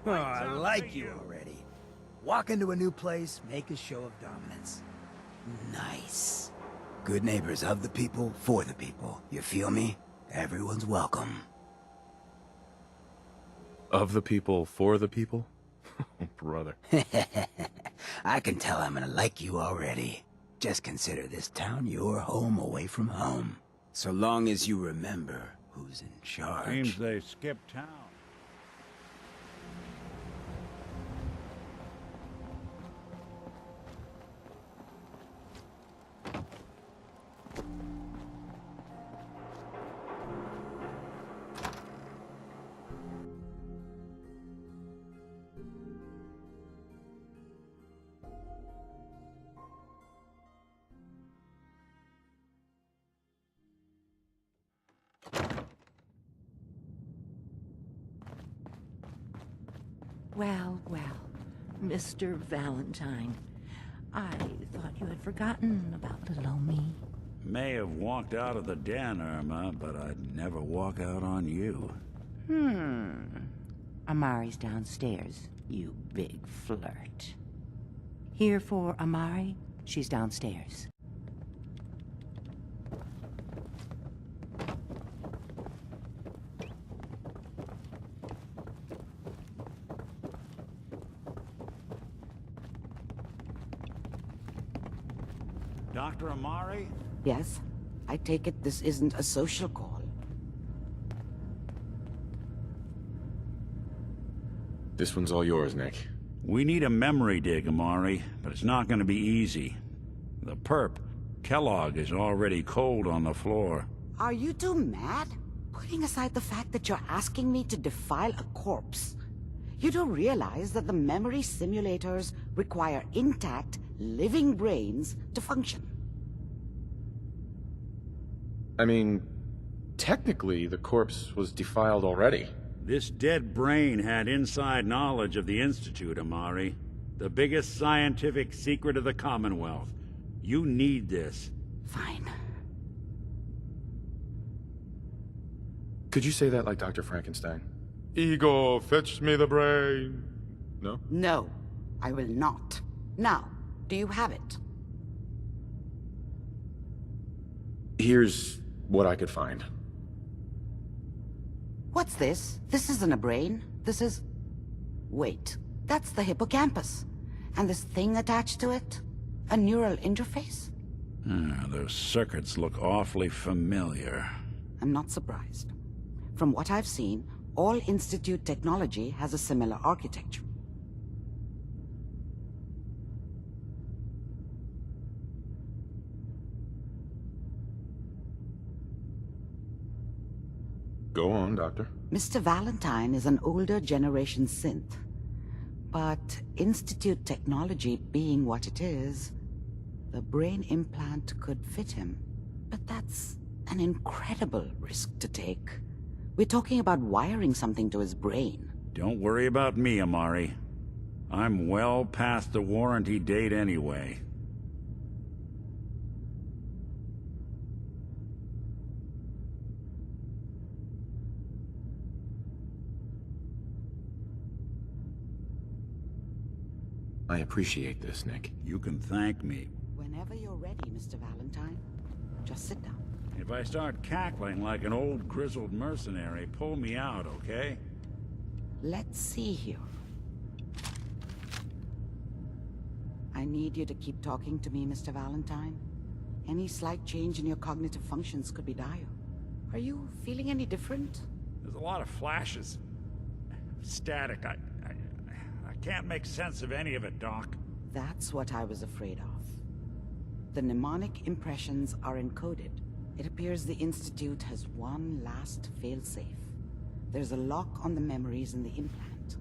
I like you already. Walk into a new place, make a show of dominance. Nice. Good neighbors of the people, for the people. You feel me? Everyone's welcome. Of the people, for the people? Brother. I can tell I'm gonna like you already. Just consider this town your home away from home. So long as you remember who's in charge. Seems they skipped town. Well, well, Mr. Valentine. I thought you had forgotten about little old me. May have walked out of the den, Irma, but I'd never walk out on you. Amari's downstairs, you big flirt. Here for Amari, she's downstairs. Dr. Amari? Yes? I take it this isn't a social call. This one's all yours, Nick. We need a memory dig, Amari, but it's not going to be easy. The perp, Kellogg, is already cold on the floor. Are you two mad? Putting aside the fact that you're asking me to defile a corpse, you do realize that the memory simulators require intact, living brains to function. I mean, technically, the corpse was defiled already. This dead brain had inside knowledge of the Institute, Amari. The biggest scientific secret of the Commonwealth. You need this. Fine. Could you say that like Dr. Frankenstein? Ego, fetch me the brain. No? No, I will not. Now, do you have it? Here's what I could find. What's this? This isn't a brain. This is... Wait, that's the hippocampus. And this thing attached to it? A neural interface? Those circuits look awfully familiar. I'm not surprised. From what I've seen, all Institute technology has a similar architecture. Go on, Doctor. Mr. Valentine is an older generation synth. But Institute technology being what it is, the brain implant could fit him. But that's an incredible risk to take. We're talking about wiring something to his brain. Don't worry about me, Amari. I'm well past the warranty date anyway. I appreciate this, Nick. You can thank me. Whenever you're ready, Mr. Valentine, just sit down. If I start cackling like an old grizzled mercenary, pull me out, okay? Let's see here. I need you to keep talking to me, Mr. Valentine. Any slight change in your cognitive functions could be dire. Are you feeling any different? There's a lot of flashes. Static. I can't make sense of any of it, Doc. That's what I was afraid of. The mnemonic impressions are encoded. It appears the Institute has one last failsafe. There's a lock on the memories in the implant.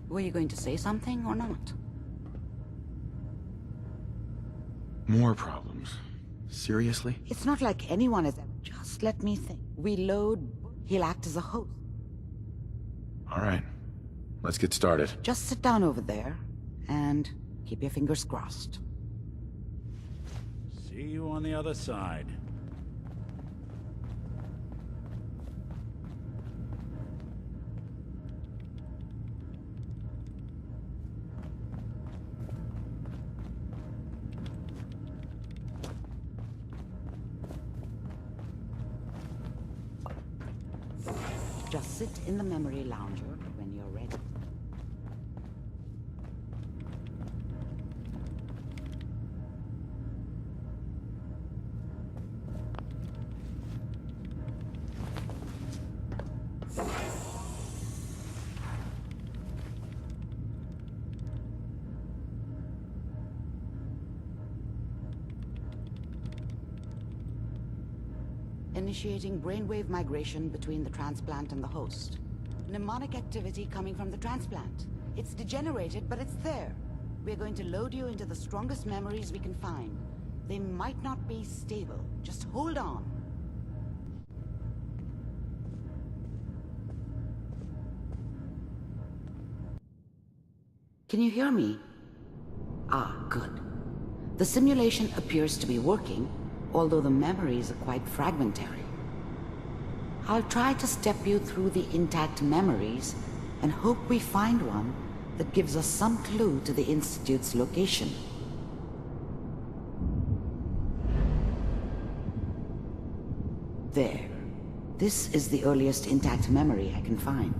Were you going to say something or not? More problems. Seriously? It's not like anyone is... Just let me think. We load, he'll act as a host. All right. Let's get started. Just sit down over there, and keep your fingers crossed. See you on the other side. Just sit in the memory lounger when you're ready. Initiating brainwave migration between the transplant and the host. Mnemonic activity coming from the transplant. It's degenerated, but it's there. We're going to load you into the strongest memories we can find. They might not be stable. Just hold on. Can you hear me? Ah, good. The simulation appears to be working, although the memories are quite fragmentary. I'll try to step you through the intact memories and hope we find one that gives us some clue to the Institute's location. There. This is the earliest intact memory I can find.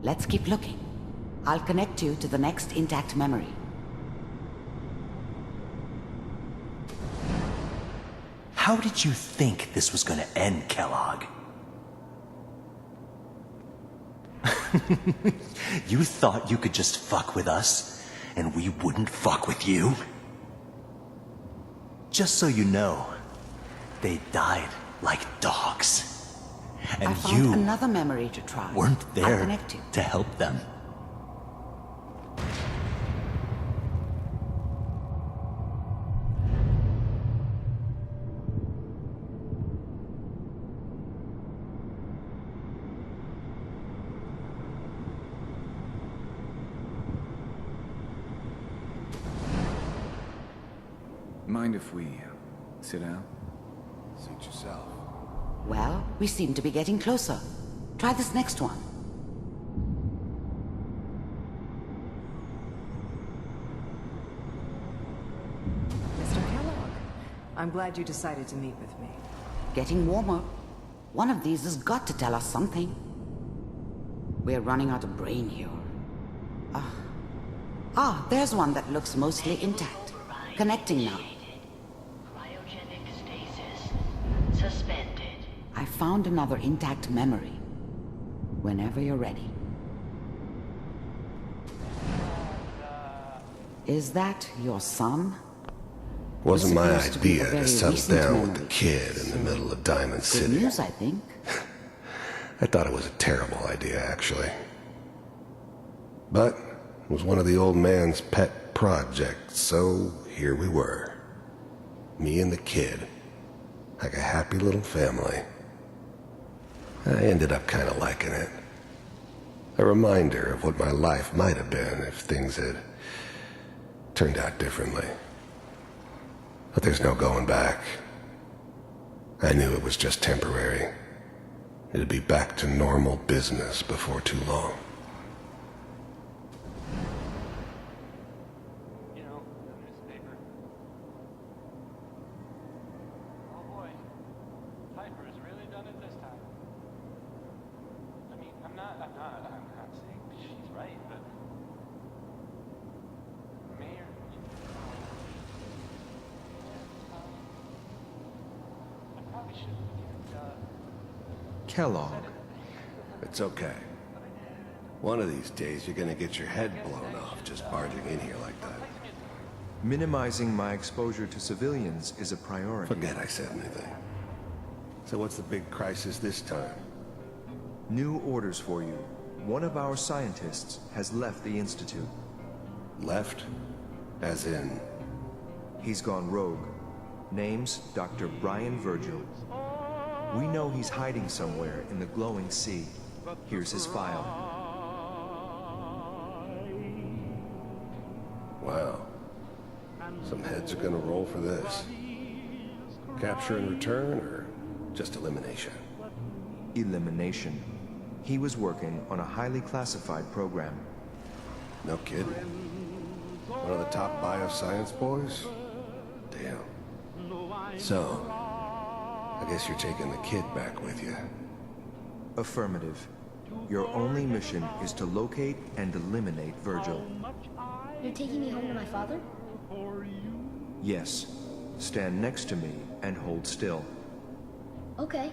Let's keep looking. I'll connect you to the next intact memory. How did you think this was gonna end, Kellogg? You thought you could just fuck with us, and we wouldn't fuck with you? Just so you know, they died like dogs. And I found you another memory to try. weren't I'll there connect you. to help them. Mind if we sit down? Suit yourself. Well, we seem to be getting closer. Try this next one. Mr. Kellogg, I'm glad you decided to meet with me. Getting warmer. One of these has got to tell us something. We're running out of brain here. There's one that looks mostly intact. Connecting now. Cryogenic stasis. Suspended. I found another intact memory. Whenever you're ready. Is that your son? Wasn't my This appears to be a idea to very settle recent down with memory. the kid in the middle of Diamond Good City. news, I think. I thought it was a terrible idea, actually. But it was one of the old man's pet projects, so here we were. Me and the kid. Like a happy little family. I ended up kind of liking it. A reminder of what my life might have been if things had turned out differently. But there's no going back. I knew it was just temporary. It'd be back to normal business before too long. You know, the newspaper. Oh boy, Piper's really done it this time. I mean, I'm not saying she's right, but Mayor, I probably shouldn't have Kellogg. It's okay. One of these days, you're gonna get your head blown off just barging in here like that. Minimizing my exposure to civilians is a priority. Forget I said anything. So what's the big crisis this time? New orders for you. One of our scientists has left the Institute. Left? As in? He's gone rogue. Name's Dr. Brian Virgil. We know he's hiding somewhere in the glowing sea. Here's his file. Wow. Some heads are gonna roll for this. Capture and return, or just elimination? Elimination. He was working on a highly classified program. No kidding. One of the top bioscience boys? Damn. So, I guess you're taking the kid back with you. Affirmative. Your only mission is to locate and eliminate Virgil. You're taking me home to my father? Yes. Stand next to me and hold still. Okay.